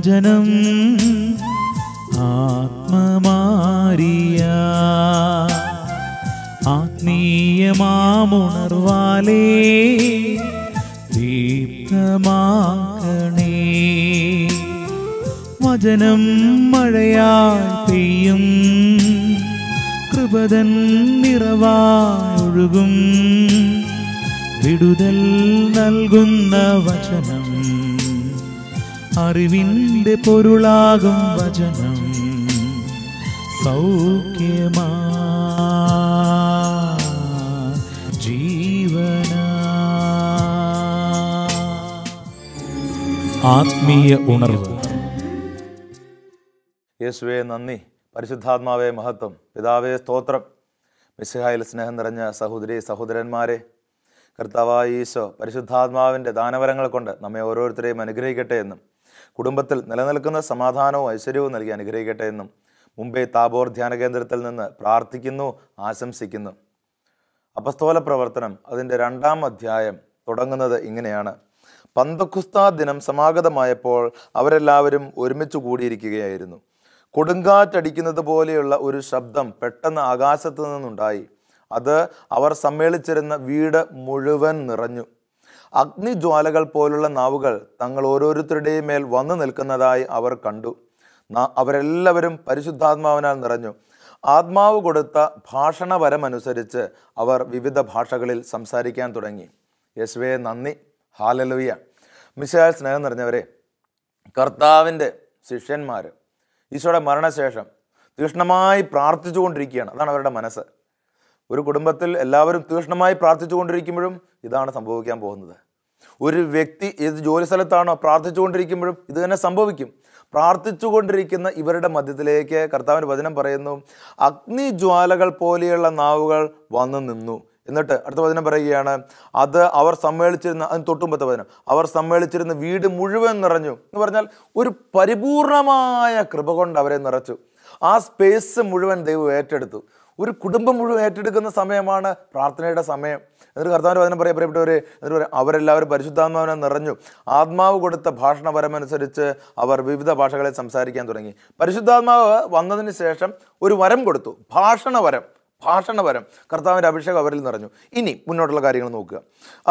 വചനം ആത്മമാരിയ ആത്മീയമാമുണർവാലേ ദീപ്തമാക്കണേ. വചനം മഴയായി പെയ്യും, കൃപതൻ നിറവായൊഴുകും, വിടുതൽ നൽകുന്ന വചനം, അറിവിൻ്റെ പൊരുളാകും വചനം, സൗഖ്യമാ ജീവന. ആത്മീയ ഉണർവ്. യേശുവേ നന്ദി, പരിശുദ്ധാത്മാവേ മഹത്വം, പിതാവേ സ്തോത്രം. മിശിഹായിൽ സ്നേഹം നിറഞ്ഞ സഹോദരി സഹോദരന്മാരെ, കർത്താവായ ഈശോ പരിശുദ്ധാത്മാവിൻ്റെ ദാനവരങ്ങൾ കൊണ്ട് നമ്മെ ഓരോരുത്തരെയും അനുഗ്രഹിക്കട്ടെ എന്നും കുടുംബത്തിൽ നിലനിൽക്കുന്ന സമാധാനവും ഐശ്വര്യവും നൽകി അനുഗ്രഹിക്കട്ടെ എന്നും മുംബൈ താബോർ ധ്യാന കേന്ദ്രത്തിൽ നിന്ന് പ്രാർത്ഥിക്കുന്നു, ആശംസിക്കുന്നു. അപ്പസ്തോല പ്രവർത്തനം അതിൻ്റെ 2-ാം അധ്യായം തുടങ്ങുന്നത് ഇങ്ങനെയാണ്. പന്തക്കുസ്താ ദിനം സമാഗതമായപ്പോൾ അവരെല്ലാവരും ഒരുമിച്ച് കൂടിയിരിക്കുകയായിരുന്നു. കൊടുങ്കാറ്റടിക്കുന്നത് പോലെയുള്ള ഒരു ശബ്ദം പെട്ടെന്ന് ആകാശത്തു നിന്നുണ്ടായി. അത് അവർ സമ്മേളിച്ചിരുന്ന വീട് മുഴുവൻ നിറഞ്ഞു. അഗ്നിജ്വാലകൾ പോലുള്ള നാവുകൾ തങ്ങൾ ഓരോരുത്തരുടെയും മേൽ വന്നു നിൽക്കുന്നതായി അവർ കണ്ടു. അവരെല്ലാവരും പരിശുദ്ധാത്മാവിനാൽ നിറഞ്ഞു. ആത്മാവ് കൊടുത്ത ഭാഷണവരമനുസരിച്ച് അവർ വിവിധ ഭാഷകളിൽ സംസാരിക്കാൻ തുടങ്ങി. യേശുവേ നന്ദി, ഹല്ലേലൂയ. മിശിഹായിൽ സ്നേഹം നിറഞ്ഞവരെ, കർത്താവിൻ്റെ ശിഷ്യന്മാർ ഈശോയുടെ മരണശേഷം തീക്ഷ്ണമായി പ്രാർത്ഥിച്ചുകൊണ്ടിരിക്കുകയാണ്. അതാണ് അവരുടെ മനസ്സ്. ഒരു കുടുംബത്തിൽ എല്ലാവരും തീക്ഷ്ണമായി പ്രാർത്ഥിച്ചുകൊണ്ടിരിക്കുമ്പോഴും ഇതാണ് സംഭവിക്കാൻ പോകുന്നത്. ഒരു വ്യക്തി ഏത് ജോലി സ്ഥലത്താണോ പ്രാർത്ഥിച്ചുകൊണ്ടിരിക്കുമ്പോഴും ഇത് തന്നെ സംഭവിക്കും. പ്രാർത്ഥിച്ചുകൊണ്ടിരിക്കുന്ന ഇവരുടെ മധ്യത്തിലേക്ക് കർത്താവിൻ്റെ വചനം പറയുന്നു, അഗ്നിജ്വാലകൾ പോലെയുള്ള നാവുകൾ വന്നു നിന്നു. എന്നിട്ട് അടുത്ത വചനം പറയുകയാണ്, അത് അവർ സമ്മേളിച്ചിരുന്ന, അതിന് തൊട്ടുമ്പത്തെ വചനം, അവർ സമ്മേളിച്ചിരുന്ന വീട് മുഴുവൻ നിറഞ്ഞു എന്ന് പറഞ്ഞാൽ ഒരു പരിപൂർണമായ കൃപ കൊണ്ട് അവരെ നിറച്ചു. ആ സ്പേസ് മുഴുവൻ ദൈവം ഏറ്റെടുത്തു. ഒരു കുടുംബം മുഴുവൻ ഏറ്റെടുക്കുന്ന സമയമാണ് പ്രാർത്ഥനയുടെ സമയം. എന്നിട്ട് കർത്താവിൻ്റെ വചനം പറയപ്പെട്ടവരെ, എന്നിട്ട് പറയാം, അവരെല്ലാവരും പരിശുദ്ധാത്മാവിനെ നിറഞ്ഞു. ആത്മാവ് കൊടുത്ത ഭാഷണവരമനുസരിച്ച് അവർ വിവിധ ഭാഷകളിൽ സംസാരിക്കാൻ തുടങ്ങി. പരിശുദ്ധാത്മാവ് വന്നതിന് ശേഷം ഒരു വരം കൊടുത്തു, ഭാഷണവരം. കർത്താവിൻ്റെ അഭിഷേകം അവരിൽ നിറഞ്ഞു. ഇനി മുന്നോട്ടുള്ള കാര്യങ്ങൾ നോക്കുക.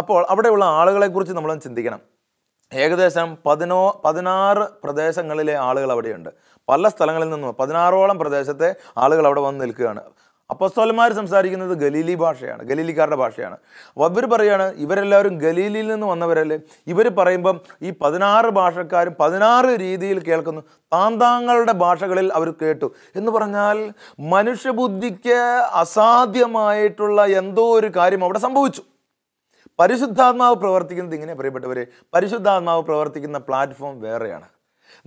അപ്പോൾ അവിടെയുള്ള ആളുകളെക്കുറിച്ച് നമ്മളൊന്ന് ചിന്തിക്കണം. ഏകദേശം 16 പ്രദേശങ്ങളിലെ ആളുകൾ അവിടെയുണ്ട്. പല സ്ഥലങ്ങളിൽ നിന്നും 16ഓളം പ്രദേശത്തെ ആളുകൾ അവിടെ വന്ന് നിൽക്കുകയാണ്. അപ്പോസ്തലന്മാർ സംസാരിക്കുന്നത് ഗലീലി ഭാഷയാണ്, ഗലീലിക്കാരുടെ ഭാഷയാണ്. അപ്പോൾ ഇവർ പറയുകയാണ്, ഇവരെല്ലാവരും ഗലീലിയിൽ നിന്ന് വന്നവരല്ലേ. ഇവർ പറയുമ്പം ഈ 16 ഭാഷക്കാരും 16 രീതിയിൽ കേൾക്കുന്നു. താന്താങ്ങളുടെ ഭാഷകളിൽ അവർ കേട്ടു എന്ന് പറഞ്ഞാൽ മനുഷ്യബുദ്ധിക്ക് അസാധ്യമായിട്ടുള്ള എന്തോ ഒരു കാര്യം അവിടെ സംഭവിച്ചു. പരിശുദ്ധാത്മാവ് പ്രവർത്തിക്കുന്നത് ഇങ്ങനെ പ്രിയപ്പെട്ടവരെ, പരിശുദ്ധാത്മാവ് പ്രവർത്തിക്കുന്ന പ്ലാറ്റ്ഫോം വേറെയാണ്.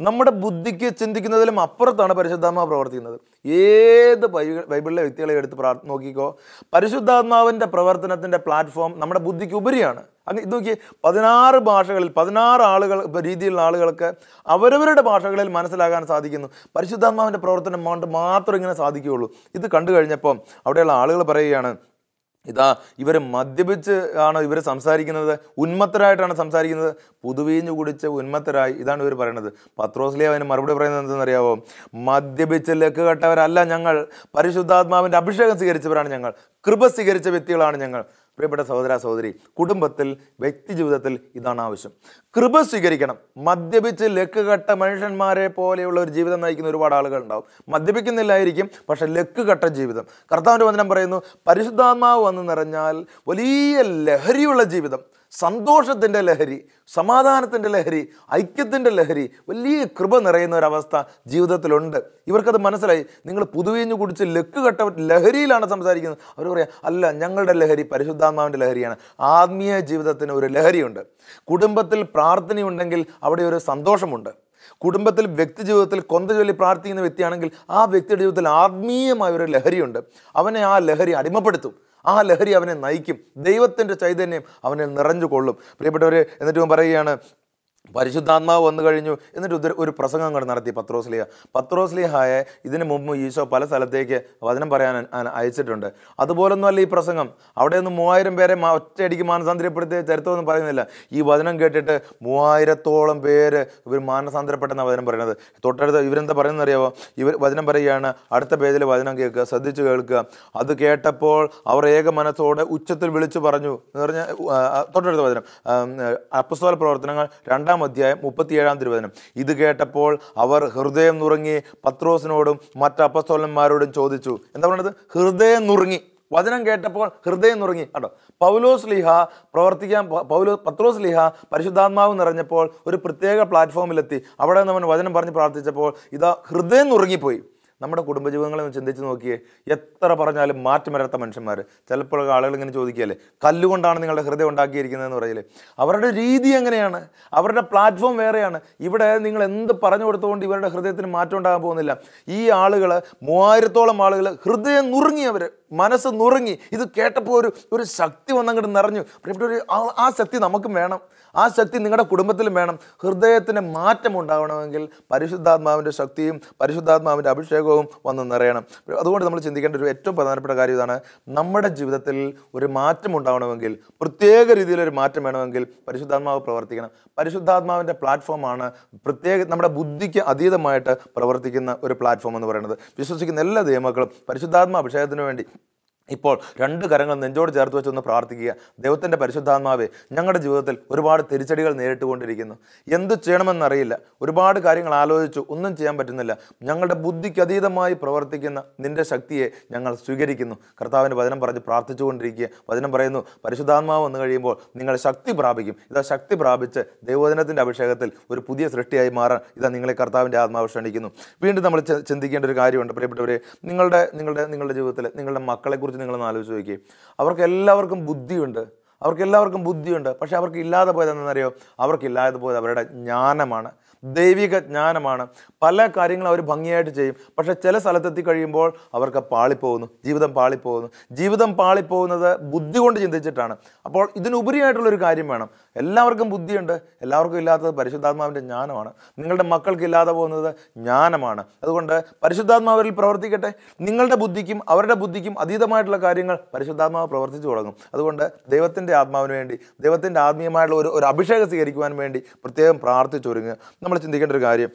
നമ്മുടെ ബുദ്ധിക്ക് ചിന്തിക്കുന്നതിലും അപ്പുറത്താണ് പരിശുദ്ധാത്മാവ് പ്രവർത്തിക്കുന്നത്. ഏത് ബൈബിളിലെ വ്യക്തികളെ എടുത്ത് നോക്കിക്കോ, പരിശുദ്ധാത്മാവിൻ്റെ പ്രവർത്തനത്തിൻ്റെ പ്ലാറ്റ്ഫോം നമ്മുടെ ബുദ്ധിക്ക് ഉപരിയാണ്. അങ്ങ് ഇത് നോക്കി, 16 ഭാഷകളിൽ 16 ആളുകൾ രീതിയിലുള്ള ആളുകൾക്ക് അവരവരുടെ ഭാഷകളിൽ മനസ്സിലാകാൻ സാധിക്കുന്നു. പരിശുദ്ധാത്മാവിൻ്റെ പ്രവർത്തനം കൊണ്ട് മാത്രം ഇങ്ങനെ സാധിക്കുകയുള്ളൂ. ഇത് കണ്ടു കഴിഞ്ഞപ്പോൾ അവിടെയുള്ള ആളുകൾ പറയുകയാണ്, ഇതാ ഇവർ മദ്യപിച്ച് ആണ് ഇവർ സംസാരിക്കുന്നത്, ഉന്മത്തരായിട്ടാണ് സംസാരിക്കുന്നത്, പുതുവീഞ്ഞു കുടിച്ച് ഉന്മത്തരായി. ഇതാണ് ഇവർ പറയുന്നത്. പത്രോസ്ലിയ അതിന് മറുപടി പറയുന്നത് എന്തെന്നറിയാവോ? മദ്യപിച്ച് ലക്ക് കെട്ടവരല്ല ഞങ്ങൾ, പരിശുദ്ധാത്മാവിൻ്റെ അഭിഷേകം സ്വീകരിച്ചവരാണ് ഞങ്ങൾ, കൃപ സ്വീകരിച്ച വ്യക്തികളാണ് ഞങ്ങൾ. പ്രിയപ്പെട്ട സഹോദര സഹോദരി, കുടുംബത്തിൽ വ്യക്തി ജീവിതത്തിൽ ഇതാണ് ആവശ്യം. കൃപ സ്വീകരിക്കണം. മദ്യപിച്ച് ലക്ക് കെട്ട മനുഷ്യന്മാരെ പോലെയുള്ള ഒരു ജീവിതം നയിക്കുന്ന ഒരുപാട് ആളുകൾ ഉണ്ടാവും. മദ്യപിക്കുന്നില്ലായിരിക്കും, പക്ഷെ ലക്ക് കെട്ട ജീവിതം. കർത്താവിൻ്റെ വചനം പറയുന്നു, പരിശുദ്ധാത്മാവ് വന്ന് നിറഞ്ഞാൽ വലിയ ലഹരിയുള്ള ജീവിതം, സന്തോഷത്തിൻ്റെ ലഹരി, സമാധാനത്തിൻ്റെ ലഹരി, ഐക്യത്തിൻ്റെ ലഹരി, വലിയ കൃപ നിറയുന്ന ഒരവസ്ഥ ജീവിതത്തിലുണ്ട്. ഇവർക്കത് മനസ്സിലായി. നിങ്ങൾ പുതുവീഞ്ഞു കുടിച്ച് ലക്ക് കെട്ട ലഹരിയിലാണ് സംസാരിക്കുന്നത്. അവർ പറയാം, അല്ല, ഞങ്ങളുടെ ലഹരി പരിശുദ്ധാത്മാവിൻ്റെ ലഹരിയാണ്. ആത്മീയ ജീവിതത്തിന് ഒരു ലഹരിയുണ്ട്. കുടുംബത്തിൽ പ്രാർത്ഥനയുണ്ടെങ്കിൽ അവിടെ ഒരു സന്തോഷമുണ്ട്. കുടുംബത്തിൽ വ്യക്തി ജീവിതത്തിൽ കൊന്ത ചൊല്ലി പ്രാർത്ഥിക്കുന്ന വ്യക്തിയാണെങ്കിൽ ആ വ്യക്തിയുടെ ജീവിതത്തിൽ ആത്മീയമായ ഒരു ലഹരിയുണ്ട്. അവനെ ആ ലഹരി അടിമപ്പെടുത്തും. ആ ലഹരി അവനെ നയിക്കും. ദൈവത്തിൻ്റെ ചൈതന്യം അവനെ നിറഞ്ഞു കൊള്ളും. പ്രിയപ്പെട്ടവരെ, എന്നിട്ട് പറയുകയാണ്, പരിശുദ്ധാത്മാവ് വന്നു കഴിഞ്ഞു. എന്നിട്ട് ഒരു പ്രസംഗം അങ്ങോട്ട് നടത്തി പത്രോസ്ലീഹായെ ഇതിനു മുമ്പ് ഈശോ പല സ്ഥലത്തേക്ക് വചനം പറയാൻ അയച്ചിട്ടുണ്ട്. അതുപോലൊന്നുമല്ല ഈ പ്രസംഗം. അവിടെ നിന്ന് 3000 പേരെ ഒറ്റയടിക്ക് മാനസാന്തരപ്പെടുത്തിയ ചരിത്രമൊന്നും പറയുന്നില്ല. ഈ വചനം കേട്ടിട്ട് 3000-ഓളം പേര് ഇവർ മാനസാന്തരപ്പെട്ടെന്ന വചനം പറയുന്നത്. തൊട്ടടുത്ത് ഇവരെന്താ പറയുന്നത് അറിയാമോ? ഇവർ വചനം പറയുകയാണ്. അടുത്ത പേജിൽ വചനം കേൾക്കുക, ശ്രദ്ധിച്ച് കേൾക്കുക. അത് കേട്ടപ്പോൾ അവർ ഏക മനസ്സോടെ ഉച്ചത്തിൽ വിളിച്ചു പറഞ്ഞു എന്ന് പറഞ്ഞാൽ തൊട്ടടുത്ത വചനം അപ്പസ്തോല പ്രവർത്തനങ്ങൾ 2-ാം അധ്യായം 37-ാം തിരുവചനം. ഇത് കേട്ടപ്പോൾ അവർ ഹൃദയം നുറുങ്ങി പത്രോസിനോടും മറ്റ് അപ്പസ്തോലന്മാരോടും ചോദിച്ചു. എന്താ പറയുന്നത്? ഹൃദയം നുറുങ്ങി. വചനം കേട്ടപ്പോൾ ഹൃദയം നുറുങ്ങി. കേട്ടോ, പത്രോസ്ലീഹ പരിശുദ്ധാത്മാവ് നിറഞ്ഞപ്പോൾ ഒരു പ്രത്യേക പ്ലാറ്റ്ഫോമിലെത്തി. അവിടെ നമ്മൾ വചനം പറഞ്ഞ് പ്രാർത്ഥിച്ചപ്പോൾ ഇതാ ഹൃദയം നുറുങ്ങിപ്പോയി. നമ്മുടെ കുടുംബജീവിതങ്ങളെ ഒന്ന് ചിന്തിച്ച് നോക്കിയേ. എത്ര പറഞ്ഞാലും മാറ്റം വരാത്ത മനുഷ്യന്മാർ. ചിലപ്പോൾ ആളുകൾ ഇങ്ങനെ ചോദിക്കുകയല്ലേ, കല്ലുകൊണ്ടാണ് നിങ്ങളുടെ ഹൃദയം ഉണ്ടാക്കിയിരിക്കുന്നതെന്ന് പറയില്ലേ. അവരുടെ രീതി എങ്ങനെയാണ്? അവരുടെ പ്ലാറ്റ്ഫോം വേറെയാണ്. ഇവിടെ നിങ്ങൾ എന്ത് പറഞ്ഞു കൊടുത്തുകൊണ്ട് ഇവരുടെ ഹൃദയത്തിന് മാറ്റം ഉണ്ടാകാൻ പോകുന്നില്ല. ഈ ആളുകൾ 3000-ഓളം ആളുകൾ ഹൃദയം നുറുങ്ങി, അവർ മനസ്സ് നുറുങ്ങി. ഇത് കേട്ടപ്പോൾ ഒരു ശക്തി വന്നങ്ങോട്ട് നിറഞ്ഞു. ആ ശക്തി നമുക്കും വേണം. ആ ശക്തി നിങ്ങളുടെ കുടുംബത്തിലും വേണം. ഹൃദയത്തിന് മാറ്റം ഉണ്ടാവണമെങ്കിൽ പരിശുദ്ധാത്മാവിൻ്റെ ശക്തിയും പരിശുദ്ധാത്മാവിൻ്റെ അഭിഷേകവും വന്ന് നിറയണം. അതുകൊണ്ട് നമ്മൾ ചിന്തിക്കേണ്ട ഒരു ഏറ്റവും പ്രധാനപ്പെട്ട കാര്യം ഇതാണ്. നമ്മുടെ ജീവിതത്തിൽ ഒരു മാറ്റം ഉണ്ടാവണമെങ്കിൽ, പ്രത്യേക രീതിയിലൊരു മാറ്റം വേണമെങ്കിൽ പരിശുദ്ധാത്മാവ് പ്രവർത്തിക്കണം. പരിശുദ്ധാത്മാവിൻ്റെ പ്ലാറ്റ്ഫോമാണ് നമ്മുടെ ബുദ്ധിക്ക് അതീതമായിട്ട് പ്രവർത്തിക്കുന്ന ഒരു പ്ലാറ്റ്ഫോം എന്ന് പറയുന്നത്. വിശ്വസിക്കുന്ന എല്ലാ ദൈവമക്കളും പരിശുദ്ധാത്മാ അഭിഷേകത്തിന് വേണ്ടി ഇപ്പോൾ 2 കരങ്ങൾ നെഞ്ചോട് ചേർത്ത് വെച്ചൊന്ന് പ്രാർത്ഥിക്കുക. ദൈവത്തിൻ്റെ പരിശുദ്ധാത്മാവേ, ഞങ്ങളുടെ ജീവിതത്തിൽ ഒരുപാട് തിരിച്ചടികൾ നേരിട്ടുകൊണ്ടിരിക്കുന്നു. എന്ത് ചെയ്യണമെന്നറിയില്ല. ഒരുപാട് കാര്യങ്ങൾ ആലോചിച്ചു, ഒന്നും ചെയ്യാൻ പറ്റുന്നില്ല. ഞങ്ങളുടെ ബുദ്ധിക്ക് അതീതമായി പ്രവർത്തിക്കുന്ന നിൻ്റെ ശക്തിയെ ഞങ്ങൾ സ്വീകരിക്കുന്നു. കർത്താവിൻ്റെ വചനം പറഞ്ഞ് പ്രാർത്ഥിച്ചുകൊണ്ടിരിക്കുക. വചനം പറയുന്നു, പരിശുദ്ധാത്മാവ് വന്നു കഴിയുമ്പോൾ നിങ്ങൾ ശക്തി പ്രാപിക്കും. ഇതാ ശക്തി പ്രാപിച്ച് ദൈവവചനത്തിൻ്റെ അഭിഷേകത്തിൽ ഒരു പുതിയ സൃഷ്ടിയായി മാറാൻ ഇതാ നിങ്ങളെ കർത്താവിൻ്റെ ആത്മാവ് ക്ഷണിക്കുന്നു. വീണ്ടും നമ്മൾ ചിന്തിക്കേണ്ട ഒരു കാര്യമുണ്ട് പ്രിയപ്പെട്ടവരെ. നിങ്ങളുടെ ജീവിതത്തിൽ നിങ്ങളുടെ മക്കളെക്കുറിച്ച് നിങ്ങളൊന്ന് ആലോചിച്ച് നോക്കിയേ. അവർക്കെല്ലാവർക്കും ബുദ്ധിയുണ്ട്. പക്ഷെ അവർക്ക് ഇല്ലാതെ പോയത് എന്താണെന്നറിയോ? അവർക്കില്ലാതെ പോയത് അവരുടെ ജ്ഞാനമാണ്, ദൈവിക ജ്ഞാനമാണ്. പല കാര്യങ്ങളും അവർ ഭംഗിയായിട്ട് ചെയ്യും. പക്ഷെ ചില സ്ഥലത്തെത്തി കഴിയുമ്പോൾ അവർക്ക് ജീവിതം പാളിപ്പോകുന്നത് ബുദ്ധി കൊണ്ട് ചിന്തിച്ചിട്ടാണ്. അപ്പോൾ ഇതിനുപരിയായിട്ടുള്ളൊരു കാര്യം വേണം. എല്ലാവർക്കും ബുദ്ധിയുണ്ട്, എല്ലാവർക്കും ഇല്ലാത്തത് പരിശുദ്ധാത്മാവിൻ്റെ ജ്ഞാനമാണ്. നിങ്ങളുടെ മക്കൾക്ക് ഇല്ലാതെ പോകുന്നത് ജ്ഞാനമാണ്. അതുകൊണ്ട് പരിശുദ്ധാത്മാവിൽ പ്രവർത്തിക്കട്ടെ. നിങ്ങളുടെ ബുദ്ധിക്കും അവരുടെ ബുദ്ധിക്കും അതീതമായിട്ടുള്ള കാര്യങ്ങൾ പരിശുദ്ധാത്മാവ് പ്രവർത്തിച്ചു തുടങ്ങും. അതുകൊണ്ട് ദൈവത്തിൻ്റെ ആത്മാവിന് വേണ്ടി, ദൈവത്തിൻ്റെ ആത്മീയമായിട്ടുള്ള ഒരു അഭിഷേകം സ്വീകരിക്കുവാൻ വേണ്ടി പ്രത്യേകം പ്രാർത്ഥിച്ചൊരുങ്ങുക. നമ്മൾ ചിന്തിക്കേണ്ട ഒരു കാര്യം,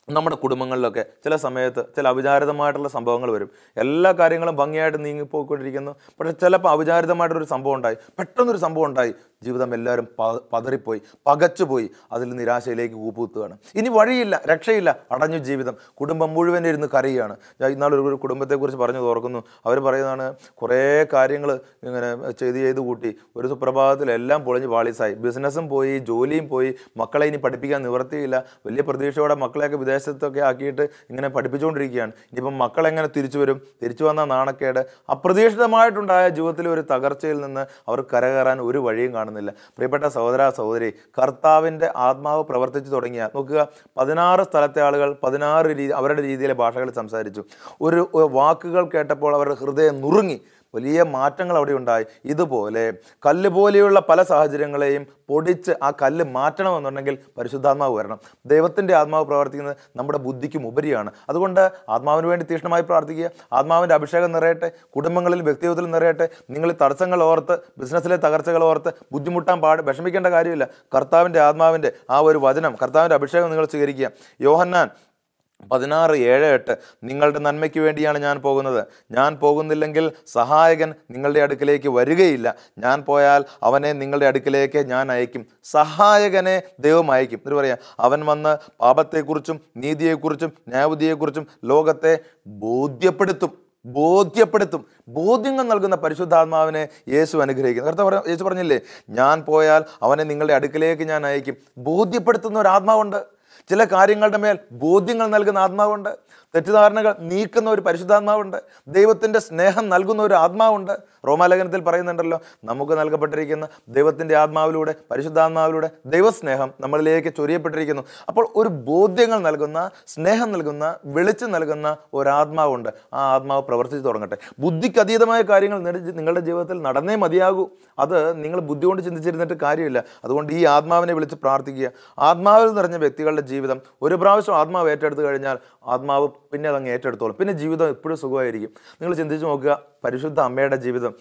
നമ്മുടെ കുടുംബങ്ങളിലൊക്കെ ചില സമയത്ത് ചില അവിചാരിതമായിട്ടുള്ള സംഭവങ്ങൾ വരും. എല്ലാ കാര്യങ്ങളും ഭംഗിയായിട്ട് നീങ്ങിപ്പോയിക്കൊണ്ടിരിക്കുന്നു. പക്ഷേ ചിലപ്പോൾ അവിചാരിതമായിട്ടൊരു സംഭവം ഉണ്ടായി, പെട്ടെന്നൊരു സംഭവം ഉണ്ടായി. ജീവിതം എല്ലാവരും പതറിപ്പോയി, പകച്ചുപോയി, അതിൽ നിരാശയിലേക്ക് കൂപ്പുകുത്തുകയാണ്. ഇനി വഴിയില്ല, രക്ഷയില്ല, അടഞ്ഞു ജീവിതം. കുടുംബം മുഴുവൻ ഇരുന്ന് കരയുകയാണ്. ഞാൻ ഇന്നാളൊരു കുടുംബത്തെക്കുറിച്ച് പറഞ്ഞു ഓർക്കുന്നു. അവർ പറയുന്നതാണ്, കുറേ കാര്യങ്ങൾ ഇങ്ങനെ ചെയ്ത് കൂട്ടി ഒരു സുപ്രഭാതത്തിൽ എല്ലാം പൊളിഞ്ഞ് പാളീസായി. ബിസിനസ്സും പോയി, ജോലിയും പോയി, മക്കളെ ഇനി പഠിപ്പിക്കാൻ നിവർത്തിയില്ല. വലിയ പ്രതീക്ഷയോടെ മക്കളെയൊക്കെ വിദേശത്തൊക്കെ ആക്കിയിട്ട് ഇങ്ങനെ പഠിപ്പിച്ചുകൊണ്ടിരിക്കുകയാണ്. ഇനിയിപ്പം മക്കളെങ്ങനെ തിരിച്ചു വരും? തിരിച്ചു വന്ന നാണക്കേട്. അപ്രതീക്ഷിതമായിട്ടുണ്ടായ ജീവിതത്തിലെ ഒരു തകർച്ചയിൽ നിന്ന് അവർ കരകയറാൻ ഒരു വഴിയും കാണുന്നില്ല. പ്രിയപ്പെട്ട സഹോദര സഹോദരി, കർത്താവിൻ്റെ ആത്മാവ് പ്രവർത്തിച്ചു തുടങ്ങിയ നോക്കുക, 16 സ്ഥലത്തെ ആളുകൾ 16 അവരുടെ രീതിയിലെ ഭാഷകളിൽ സംസാരിച്ചു. ഒരു വാക്കുകൾ കേട്ടപ്പോൾ അവരുടെ ഹൃദയം നുറുങ്ങി. വലിയ മാറ്റങ്ങൾ അവിടെ ഉണ്ടായി. ഇതുപോലെ കല്ല് പോലെയുള്ള പല സാഹചര്യങ്ങളെയും പൊടിച്ച് ആ കല്ല് മാറ്റണമെന്നുണ്ടെങ്കിൽ പരിശുദ്ധാത്മാവ് വരണം. ദൈവത്തിൻ്റെ ആത്മാവ് പ്രവർത്തിക്കുന്നത് നമ്മുടെ ബുദ്ധിക്കും ഉപരിയാണ്. അതുകൊണ്ട് ആത്മാവിന് വേണ്ടി തീക്ഷ്ണമായി പ്രാർത്ഥിക്കുക. ആത്മാവിൻ്റെ അഭിഷേകം നിറയട്ടെ, കുടുംബങ്ങളിൽ വ്യക്തിത്വത്തിൽ നിറയട്ടെ. നിങ്ങൾ തടസ്സങ്ങൾ ഓർത്ത്, ബിസിനസ്സിലെ തകർച്ചകൾ ഓർത്ത് വിഷമിക്കേണ്ട കാര്യമില്ല. കർത്താവിൻ്റെ ആത്മാവിൻ്റെ ആ ഒരു വചനം, കർത്താവിൻ്റെ അഭിഷേകം നിങ്ങൾ സ്വീകരിക്കുക. യോഹന്നാൻ 16:7-8 നിങ്ങളുടെ നന്മയ്ക്ക് വേണ്ടിയാണ് ഞാൻ പോകുന്നത്. ഞാൻ പോകുന്നില്ലെങ്കിൽ സഹായകൻ നിങ്ങളുടെ അടുക്കിലേക്ക് വരികയില്ല. ഞാൻ പോയാൽ അവനെ നിങ്ങളുടെ അടുക്കിലേക്ക് ഞാൻ അയക്കും. സഹായകനെ ദൈവം അയക്കും. എന്ന് പറയാം, അവൻ വന്ന് പാപത്തെക്കുറിച്ചും നീതിയെക്കുറിച്ചും ന്യായവിധിയെക്കുറിച്ചും ലോകത്തെ ബോധ്യപ്പെടുത്തും. ബോധ്യങ്ങൾ നൽകുന്ന പരിശുദ്ധാത്മാവിനെ യേശു അനുഗ്രഹിക്കുന്നു. യേശു പറഞ്ഞില്ലേ, ഞാൻ പോയാൽ അവനെ നിങ്ങളുടെ അടുക്കിലേക്ക് ഞാൻ അയക്കും. ബോധ്യപ്പെടുത്തുന്ന ഒരു ആത്മാവുണ്ട്. ചില കാര്യങ്ങളുടെ മേൽ ബോധ്യങ്ങൾ നൽകുന്ന ആത്മാവുണ്ട്. തെറ്റിദ്ധാരണകൾ നീക്കുന്ന ഒരു പരിശുദ്ധാത്മാവുണ്ട്. ദൈവത്തിൻ്റെ സ്നേഹം നൽകുന്ന ഒരു ആത്മാവുണ്ട്. റോമാലേഖനത്തിൽ പറയുന്നുണ്ടല്ലോ, നമുക്ക് നൽകപ്പെട്ടിരിക്കുന്ന ദൈവത്തിൻ്റെ ആത്മാവിലൂടെ, പരിശുദ്ധാത്മാവിലൂടെ ദൈവസ്നേഹം നമ്മളിലേക്ക് ചൊരിയപ്പെട്ടിരിക്കുന്നു. അപ്പോൾ ഒരു ബോധ്യങ്ങൾ നൽകുന്ന, സ്നേഹം നൽകുന്ന, വെളിച്ചം നൽകുന്ന ഒരാത്മാവുണ്ട്. ആ ആത്മാവ് പ്രവർത്തിച്ച് തുടങ്ങട്ടെ. ബുദ്ധിക്ക് അതീതമായ കാര്യങ്ങൾ നിങ്ങളുടെ ജീവിതത്തിൽ നടന്നേ മതിയാകൂ. അത് നിങ്ങൾ ബുദ്ധി കൊണ്ട് ചിന്തിച്ചിരുന്നിട്ട് കാര്യമില്ല. അതുകൊണ്ട് ഈ ആത്മാവിനെ വിളിച്ച് പ്രാർത്ഥിക്കുക. ആത്മാവിൽ നിറഞ്ഞ വ്യക്തികളുടെ ജീവിതം ഒരു പ്രാവശ്യം ആത്മാവ് ഏറ്റെടുത്ത് കഴിഞ്ഞാൽ ആത്മാവ് പിന്നെ അതങ്ങ് ഏറ്റെടുത്തോളും. പിന്നെ ജീവിതം എപ്പോഴും സുഖമായിരിക്കും. നിങ്ങൾ ചിന്തിച്ച് നോക്കുക, പരിശുദ്ധ അമ്മയുടെ ജീവിതം.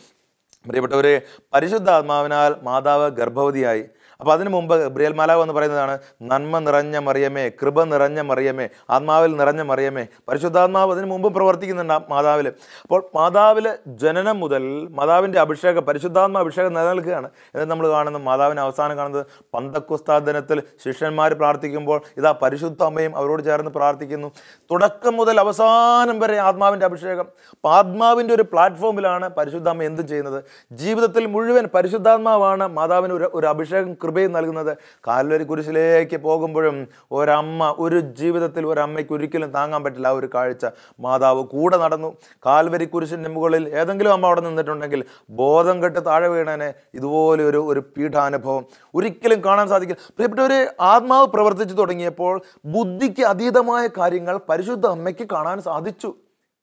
പ്രിയപ്പെട്ടവരെ, പരിശുദ്ധ ആത്മാവിനാൽ മാതാവ് ഗർഭവതിയായി. അപ്പോൾ അതിനു മുമ്പ് ഗബ്രിയേൽ മാലാഖ എന്ന് പറയുന്നതാണ്, നന്മ നിറഞ്ഞ മറിയമേ, കൃപ നിറഞ്ഞ മറിയമേ, ആത്മാവിൽ നിറഞ്ഞ മറിയമേ. പരിശുദ്ധാത്മാവ് അതിനു മുമ്പ് പ്രവർത്തിക്കുന്നുണ്ട് മാതാവിൽ. അപ്പോൾ മാതാവിൽ ജനനം മുതൽ മാതാവിൻ്റെ അഭിഷേകം, പരിശുദ്ധാത്മാ അഭിഷേകം നിലനിൽക്കുകയാണ്. എന്നിട്ട് നമ്മൾ കാണുന്നത്, മാതാവിനെ അവസാനം കാണുന്നത് പന്തക്കുസ്താ ദിനത്തിൽ ശിഷ്യന്മാർ പ്രാർത്ഥിക്കുമ്പോൾ ഇതാ പരിശുദ്ധ അമ്മയും അവരോട് ചേർന്ന് പ്രാർത്ഥിക്കുന്നു. തുടക്കം മുതൽ അവസാനം വരെ ആത്മാവിൻ്റെ അഭിഷേകം. അപ്പോൾ ആത്മാവിൻ്റെ ഒരു പ്ലാറ്റ്ഫോമിലാണ് പരിശുദ്ധ അമ്മ എന്തും ചെയ്യുന്നത്. ജീവിതത്തിൽ മുഴുവൻ പരിശുദ്ധാത്മാവാണ് മാതാവിന് ഒരു അഭിഷേകം, കൃപയും നൽകുന്നത്. കാൽവരി കുരിശിലേക്ക് പോകുമ്പോഴും ഒരമ്മ, ഒരു ജീവിതത്തിൽ ഒരമ്മയ്ക്ക് ഒരിക്കലും താങ്ങാൻ പറ്റില്ല ആ ഒരു കാഴ്ച. മാതാവ് കൂടെ നടന്നു. കാൽവരി കുരിശിൻ്റെ മുകളിൽ ഏതെങ്കിലും അമ്മ അവിടെ നിന്നിട്ടുണ്ടെങ്കിൽ ബോധം കെട്ട് താഴെ വീണേനെ. ഇതുപോലെ ഒരു പീഠാനുഭവം ഒരിക്കലും കാണാൻ സാധിക്കില്ല. പ്രിയപ്പെട്ടവരെ, ആത്മാവ് പ്രവർത്തിച്ചു തുടങ്ങിയപ്പോൾ ബുദ്ധിക്ക് അതീതമായ കാര്യങ്ങൾ പരിശുദ്ധ അമ്മയ്ക്ക് കാണാൻ സാധിച്ചു.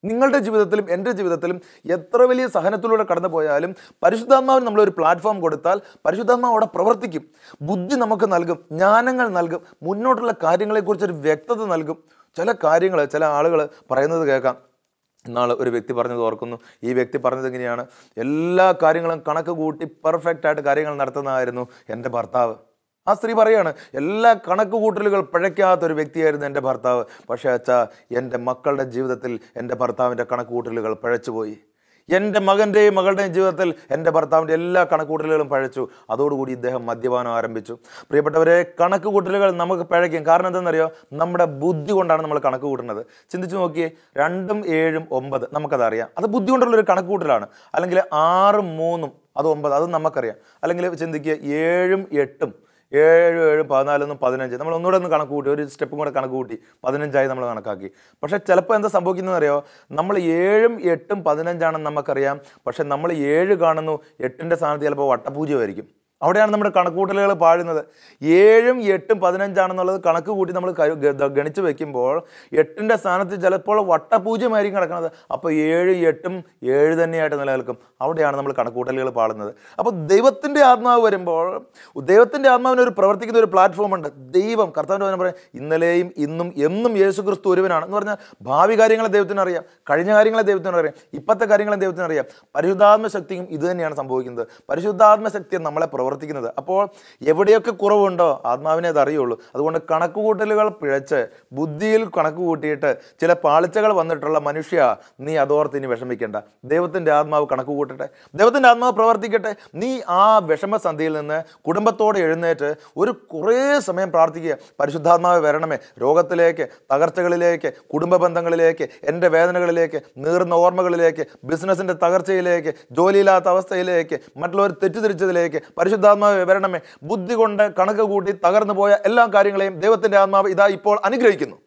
നിങ്ങളുടെ ജീവിതത്തിലും എൻ്റെ ജീവിതത്തിലും എത്ര വലിയ സഹനത്തിലൂടെ കടന്നു പോയാലും പരിശുദ്ധാത്മാവിന് നമ്മളൊരു പ്ലാറ്റ്ഫോം കൊടുത്താൽ പരിശുദ്ധാത്മാവ് അവിടെ പ്രവർത്തിക്കും. ബുദ്ധി നമുക്ക് നൽകും, ജ്ഞാനങ്ങൾ നൽകും, മുന്നോട്ടുള്ള കാര്യങ്ങളെക്കുറിച്ചൊരു വ്യക്തത നൽകും. ചില കാര്യങ്ങൾ ചില ആളുകൾ പറയുന്നത് കേൾക്കാം. ഇന്നാൾ ഒരു വ്യക്തി പറഞ്ഞത് ഓർക്കുന്നു. ഈ വ്യക്തി പറഞ്ഞത് എങ്ങനെയാണ്, എല്ലാ കാര്യങ്ങളും കണക്ക് കൂട്ടി പെർഫെക്റ്റായിട്ട് കാര്യങ്ങൾ നടത്തുന്നതായിരുന്നു എൻ്റെ ഭർത്താവ്. ആ സ്ത്രീ പറയാണ്, എല്ലാ കണക്ക് കൂട്ടലുകൾ പിഴയ്ക്കാത്തൊരു വ്യക്തിയായിരുന്നു എൻ്റെ ഭർത്താവ്. പക്ഷേ അച്ഛാ, എൻ്റെ മക്കളുടെ ജീവിതത്തിൽ എൻ്റെ ഭർത്താവിൻ്റെ കണക്ക് കൂട്ടലുകൾ പിഴച്ചുപോയി. എൻ്റെ മകൻ്റെയും മകളുടെയും ജീവിതത്തിൽ എൻ്റെ ഭർത്താവിൻ്റെ എല്ലാ കണക്കുകൂട്ടലുകളും പഴച്ചു. അതോടുകൂടി ഇദ്ദേഹം മദ്യപാനം ആരംഭിച്ചു. പ്രിയപ്പെട്ടവരെ, കണക്കുകൂട്ടലുകൾ നമുക്ക് പഴയ്ക്കും. കാരണം എന്താണെന്നറിയോ, നമ്മുടെ ബുദ്ധി കൊണ്ടാണ് നമ്മൾ കണക്ക് കൂട്ടുന്നത്. ചിന്തിച്ച് നോക്കിയേ, 2ഉം 7ഉം 9 നമുക്കതറിയാം. അത് ബുദ്ധി കൊണ്ടുള്ളൊരു കണക്കുകൂട്ടലാണ്. അല്ലെങ്കിൽ 6ഉം 3ഉം അത് 9, അതും നമുക്കറിയാം. അല്ലെങ്കിൽ ചിന്തിക്കുക, 7ഉം 8ഉം 7 7 14 15 നമ്മൾ ഒന്നുകൂടെ ഒന്ന് കണക്ക് കൂട്ടി, ഒരു സ്റ്റെപ്പും കൂടെ കണക്ക് കൂട്ടി 15ആയി നമ്മൾ കണക്കാക്കി. പക്ഷേ ചിലപ്പോൾ എന്താ സംഭവിക്കുന്നതെന്ന് അറിയോ, നമ്മൾ 7ഉം 8ഉം 15ആണെന്ന് നമുക്കറിയാം. പക്ഷെ നമ്മൾ 7 കാണുന്നു, 8ൻ്റെ സ്ഥാനത്ത് ചിലപ്പോൾ വട്ടപൂജ്യമായിരിക്കും. അവിടെയാണ് നമ്മുടെ കണക്കുകൂട്ടലുകൾ പാഴുന്നത്. 7ഉം 8ഉം 15ആണെന്നുള്ളത് കണക്ക് കൂട്ടി നമ്മൾ ഗണിച്ച് വെക്കുമ്പോൾ 8ൻ്റെ സ്ഥാനത്ത് ചിലപ്പോൾ വട്ടപൂജ്യമായിരിക്കും കിടക്കുന്നത്. അപ്പോൾ 7 8ഉം 7 തന്നെയായിട്ട് നിലനിൽക്കും. അവിടെയാണ് നമ്മൾ കണക്കുകൂട്ടലുകൾ പാടുന്നത്. അപ്പോൾ ദൈവത്തിൻ്റെ ആത്മാവ് വരുമ്പോൾ, ദൈവത്തിൻ്റെ ആത്മാവിന് ഒരു പ്രവർത്തിക്കുന്ന ഒരു പ്ലാറ്റ്ഫോം ഉണ്ട്. ദൈവം, കർത്താവിൻ്റെ വചനം പറയും, ഇന്നലെയും ഇന്നും എന്നും യേശു ക്രിസ്തു ഒരുവനാണ് എന്ന് പറഞ്ഞാൽ, ഭാവി കാര്യങ്ങളെ ദൈവത്തിന് അറിയാം, കഴിഞ്ഞ കാര്യങ്ങളെ ദൈവത്തിന് അറിയാം, ഇപ്പോഴത്തെ കാര്യങ്ങളെ ദൈവത്തിന് അറിയാം. പരിശുദ്ധാത്മ ശക്തിയും ഇത് തന്നെയാണ് സംഭവിക്കുന്നത്. പരിശുദ്ധാത്മ ശക്തി നമ്മളെ പ്രവർത്തിക്കുന്നത്. അപ്പോൾ എവിടെയൊക്കെ കുറവുണ്ടോ ആത്മാവിനെ അത് അറിയുള്ളൂ. അതുകൊണ്ട് കണക്കുകൂട്ടലുകൾ പിഴച്ച് ബുദ്ധിയിൽ കണക്ക് കൂട്ടിയിട്ട് ചില പാളിച്ചകൾ വന്നിട്ടുള്ള മനുഷ്യ, നീ അതോർത്ത് ഇനി വിഷമിക്കേണ്ട. ദൈവത്തിൻ്റെ ആത്മാവ് കണക്ക് കൂട്ടട്ടെ, ദൈവത്തിൻ്റെ ആത്മാവ് പ്രവർത്തിക്കട്ടെ. നീ ആ വിഷമസന്ധിയിൽ നിന്ന് കുടുംബത്തോടെ എഴുന്നേറ്റ് കുറേ സമയം പ്രാർത്ഥിക്കുക. പരിശുദ്ധാത്മാവ് വരണമേ, രോഗത്തിലേക്ക്, തകർച്ചകളിലേക്ക്, കുടുംബ ബന്ധങ്ങളിലേക്ക്, എൻ്റെ വേദനകളിലേക്ക്, നീറുന്ന ഓർമ്മകളിലേക്ക്, ബിസിനസ്സിൻ്റെ തകർച്ചയിലേക്ക്, ജോലിയില്ലാത്ത അവസ്ഥയിലേക്ക്, മറ്റുള്ളവർ തെറ്റിദ്ധരിച്ചതിലേക്ക് പരിശുദ്ധാത്മാവ് വരണമേ. ബുദ്ധി കൊണ്ട് കണക്ക് കൂട്ടി തകർന്നു പോയ എല്ലാ കാര്യങ്ങളെയും ദൈവത്തിൻ്റെ ആത്മാവ് ഇതാ ഇപ്പോൾ അനുഗ്രഹിക്കുന്നു.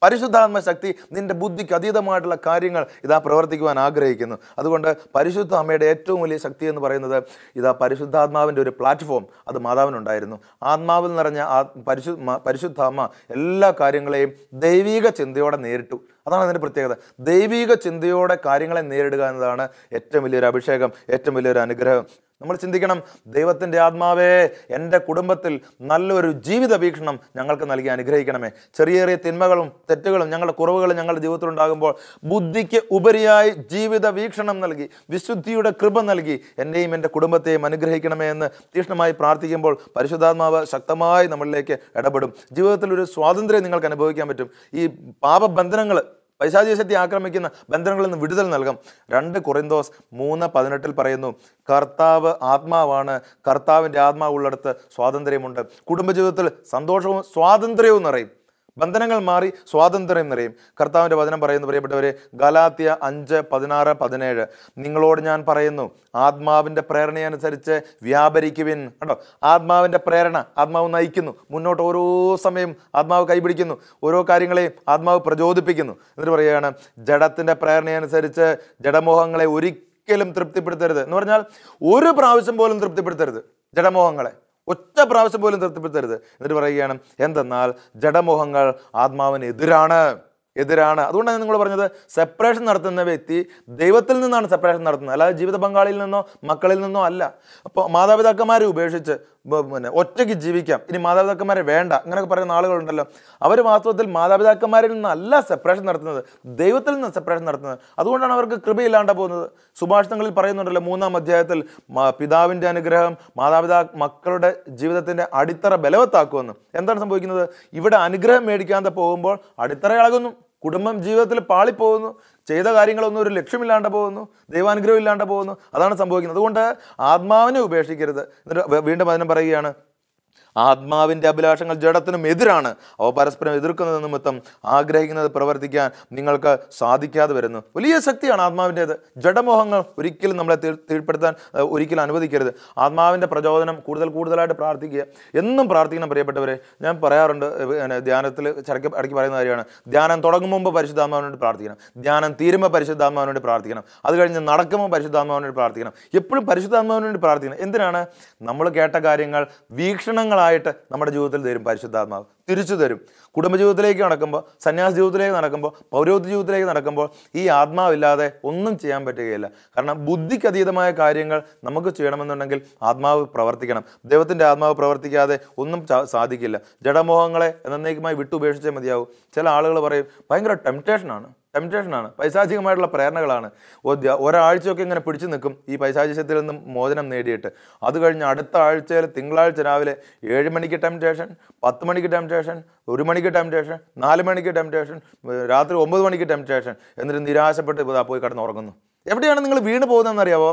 പരിശുദ്ധാത്മ ശക്തി നിന്റെ ബുദ്ധിക്ക് അതീതമായിട്ടുള്ള കാര്യങ്ങൾ ഇതാ പ്രവർത്തിക്കുവാൻ ആഗ്രഹിക്കുന്നു. അതുകൊണ്ട് പരിശുദ്ധ അമ്മയുടെ ഏറ്റവും വലിയ ശക്തി എന്ന് പറയുന്നത് ഇതാ പരിശുദ്ധാത്മാവിൻ്റെ ഒരു പ്ലാറ്റ്ഫോം അത് മാതാവിനുണ്ടായിരുന്നു. ആത്മാവിൽ നിറഞ്ഞ പരിശുദ്ധ അമ്മ എല്ലാ കാര്യങ്ങളെയും ദൈവിക ചിന്തയോടെ നേരിട്ടു. അതാണ് അതിൻ്റെ പ്രത്യേകത. ദൈവിക ചിന്തയോടെ കാര്യങ്ങളെ നേരിടുക എന്നതാണ് ഏറ്റവും വലിയൊരു അഭിഷേകം, ഏറ്റവും വലിയൊരു അനുഗ്രഹം. നമ്മൾ ചിന്തിക്കണം, ദൈവത്തിൻ്റെ ആത്മാവേ, എൻ്റെ കുടുംബത്തിൽ നല്ലൊരു ജീവിത വീക്ഷണം ഞങ്ങൾക്ക് നൽകി അനുഗ്രഹിക്കണമേ. ചെറിയ ചെറിയ തിന്മകളും തെറ്റുകളും ഞങ്ങളുടെ കുറവുകളും ഞങ്ങളുടെ ജീവിതത്തിലുണ്ടാകുമ്പോൾ ബുദ്ധിക്ക് ഉപരിയായി ജീവിത വീക്ഷണം നൽകി, വിശുദ്ധിയുടെ കൃപ നൽകി എന്നെയും എൻ്റെ കുടുംബത്തെയും അനുഗ്രഹിക്കണമേ എന്ന് തീക്ഷ്ണമായി പ്രാർത്ഥിക്കുമ്പോൾ പരിശുദ്ധാത്മാവ് ശക്തമായി നമ്മളിലേക്ക് ഇടപെടും. ജീവിതത്തിൽ ഒരു സ്വാതന്ത്ര്യം നിങ്ങൾക്ക് അനുഭവിക്കാൻ പറ്റും. ഈ പാപബന്ധനങ്ങൾ, പൈശാചിക ശക്തി ആക്രമിക്കുന്ന ബന്ധനങ്ങളിൽ നിന്ന് വിടുതൽ നൽകാം. 2 കൊറിന്തോസ് 3:18 പറയുന്നു, കർത്താവ് ആത്മാവാണ്, കർത്താവിൻ്റെ ആത്മാവ് ഉള്ളിടത്ത് സ്വാതന്ത്ര്യമുണ്ട്. കുടുംബജീവിതത്തിൽ സന്തോഷവും സ്വാതന്ത്ര്യവും നിറയും. ബന്ധനങ്ങൾ മാറി സ്വാതന്ത്ര്യം നിറയും. കർത്താവിൻ്റെ വചനം പറയുന്നു പ്രിയപ്പെട്ടവരെ, ഗലാത്യ 5:16-17, നിങ്ങളോട് ഞാൻ പറയുന്നു, ആത്മാവിൻ്റെ പ്രേരണയനുസരിച്ച് വ്യാപരിക്കുവിൻ. കണ്ടോ, ആത്മാവിൻ്റെ പ്രേരണ, ആത്മാവ് നയിക്കുന്നു മുന്നോട്ട്. ഓരോ സമയം ആത്മാവ് കൈപിടിക്കുന്നു, ഓരോ കാര്യങ്ങളെയും ആത്മാവ് പ്രചോദിപ്പിക്കുന്നു. എന്നിട്ട് പറയുകയാണ്, ജഡത്തിൻ്റെ പ്രേരണയനുസരിച്ച് ജഡമോഹങ്ങളെ ഒരിക്കലും തൃപ്തിപ്പെടുത്തരുത്. എന്ന് പറഞ്ഞാൽ ഒരു പ്രാവശ്യം പോലും തൃപ്തിപ്പെടുത്തരുത് ജഡമോഹങ്ങളെ, ഒറ്റ പ്രാവശ്യം പോലും തൃപ്തിപ്പെടുത്തരുത്. എന്നിട്ട് പറയുകയാണ്, എന്തെന്നാൽ ജഡമോഹങ്ങൾ ആത്മാവിന് എതിരാണ്. അതുകൊണ്ടാണ് നിങ്ങൾ പറഞ്ഞത്, സെപ്പറേഷൻ നടത്തുന്ന വ്യക്തി ദൈവത്തിൽ നിന്നാണ് സെപ്പറേഷൻ നടത്തുന്നത്, അല്ലാതെ ജീവിത പങ്കാളിയിൽ നിന്നോ മക്കളിൽ നിന്നോ അല്ല. അപ്പോൾ മാതാപിതാക്കന്മാരെ ഉപേക്ഷിച്ച് ഒറ്റയ്ക്ക് ജീവിക്കാം, ഇനി മാതാപിതാക്കന്മാരെ വേണ്ട, അങ്ങനെയൊക്കെ പറയുന്ന ആളുകളുണ്ടല്ലോ. അവർ വാസ്തവത്തിൽ മാതാപിതാക്കന്മാരിൽ നിന്നല്ല സെപ്പറേഷൻ നടത്തുന്നത്, ദൈവത്തിൽ നിന്ന് സെപ്പറേഷൻ നടത്തുന്നത്. അതുകൊണ്ടാണ് അവർക്ക് കൃപയില്ലാണ്ട പോകുന്നത്. സുഭാഷിതങ്ങളിൽ പറയുന്നുണ്ടല്ലോ 3-ാം അധ്യായത്തിൽ, പിതാവിൻ്റെ അനുഗ്രഹം മക്കളുടെ ജീവിതത്തിൻ്റെ അടിത്തറ ബലവത്താക്കുമെന്ന്. എന്താണ് സംഭവിക്കുന്നത്? ഇവിടെ അനുഗ്രഹം മേടിക്കാതെ പോകുമ്പോൾ അടിത്തറ ഇളകുന്നു, കുടുംബം ജീവിതത്തിൽ പാളിപ്പോകുന്നു, ചെയ്ത കാര്യങ്ങളൊന്നും ഒരു ലക്ഷ്യമില്ലാണ്ട് പോകുന്നു, ദൈവാനുഗ്രഹം ഇല്ലാണ്ട് പോകുന്നു. അതാണ് സംഭവിക്കുന്നത്. അതുകൊണ്ട് ആത്മാവിനെ ഉപേക്ഷിക്കരുത്. എന്നിട്ട് വീണ്ടും വചനം പറയുകയാണ്, ആത്മാവിൻ്റെ അഭിലാഷങ്ങൾ ജഡത്തിനും എതിരാണ്, അവ പരസ്പരം എതിർക്കുന്നത് നിമിത്തം ആഗ്രഹിക്കുന്നത് പ്രവർത്തിക്കാൻ നിങ്ങൾക്ക് സാധിക്കാതെ വരുന്നു. വലിയ ശക്തിയാണ് ആത്മാവിൻ്റേത്. ജഡമോഹങ്ങൾ ഒരിക്കലും നമ്മളെ കീഴ്പ്പെടുത്താൻ ഒരിക്കലും അനുവദിക്കരുത്. ആത്മാവിൻ്റെ പ്രചോദനം കൂടുതലായിട്ട് പ്രാർത്ഥിക്കുക, എന്നും പ്രാർത്ഥിക്കണം പ്രിയപ്പെട്ടവരെ. ഞാൻ പറയാറുണ്ട്, ധ്യാനത്തിൽ ഇടയ്ക്ക് പറയുന്ന കാര്യമാണ്, ധ്യാനം തുടങ്ങും മുമ്പ് പരിശുദ്ധാത്മാവിന് വേണ്ടി പ്രാർത്ഥിക്കണം, ധ്യാനം തീരുമ്പോൾ പരിശുദ്ധാത്മാവിന് വേണ്ടി പ്രാർത്ഥിക്കണം, അത് കഴിഞ്ഞ് നടക്കുമ്പോൾ പരിശുദ്ധാത്മാവിന് വേണ്ടി പ്രാർത്ഥിക്കണം. എപ്പോഴും പരിശുദ്ധാത്മാവിന് വേണ്ടി പ്രാർത്ഥിക്കണം. എന്തിനാണ്? നമ്മൾ കേട്ട കാര്യങ്ങൾ വീക്ഷണങ്ങളായിട്ട് നമ്മുടെ ജീവിതത്തിൽ തരും പരിശുദ്ധാത്മാവ്, തിരിച്ചു തരും. കുടുംബജീവിതത്തിലേക്ക് നടക്കുമ്പോൾ, സന്യാസ ജീവിതത്തിലേക്ക് നടക്കുമ്പോൾ, പൗരോഹിത്യ ജീവിതത്തിലേക്ക് നടക്കുമ്പോൾ ഈ ആത്മാവില്ലാതെ ഒന്നും ചെയ്യാൻ പറ്റുകയില്ല. കാരണം ബുദ്ധിക്ക് അതീതമായ കാര്യങ്ങൾ നമുക്ക് ചെയ്യണമെന്നുണ്ടെങ്കിൽ ആത്മാവ് പ്രവർത്തിക്കണം. ദൈവത്തിൻ്റെ ആത്മാവ് പ്രവർത്തിക്കാതെ ഒന്നും സാധിക്കില്ല. ജഡമോഹങ്ങളെ എന്നേക്കുമായി വിട്ടുപേക്ഷിച്ചേ മതിയാവും. ചില ആളുകൾ പറയും, ഭയങ്കര ടെംപ്റ്റേഷനാണ്, പൈശാചികമായിട്ടുള്ള പ്രേരണകളാണ്. ഒരാഴ്ചയൊക്കെ ഇങ്ങനെ പിടിച്ചു നിൽക്കും ഈ പൈശാചികത്തിൽ നിന്നും മോചനം നേടിയിട്ട്. അത് കഴിഞ്ഞ് അടുത്ത ആഴ്ചയിൽ തിങ്കളാഴ്ച രാവിലെ 7 മണിക്ക് ടെംപ്റ്റേഷൻ, 10 മണിക്ക് ടെംപ്റ്റേഷൻ, 1 മണിക്ക് ടെംപ്റ്റേഷൻ, 4 മണിക്ക് ടെംപ്റ്റേഷൻ, രാത്രി 9 മണിക്ക് ടെംപ്റ്റേഷൻ. എന്നിട്ട് നിരാശപ്പെട്ട് പോയി കിടന്നുറങ്ങുന്നു. എവിടെയാണ് നിങ്ങൾ വീണ് പോകുന്നതെന്നറിയാമോ?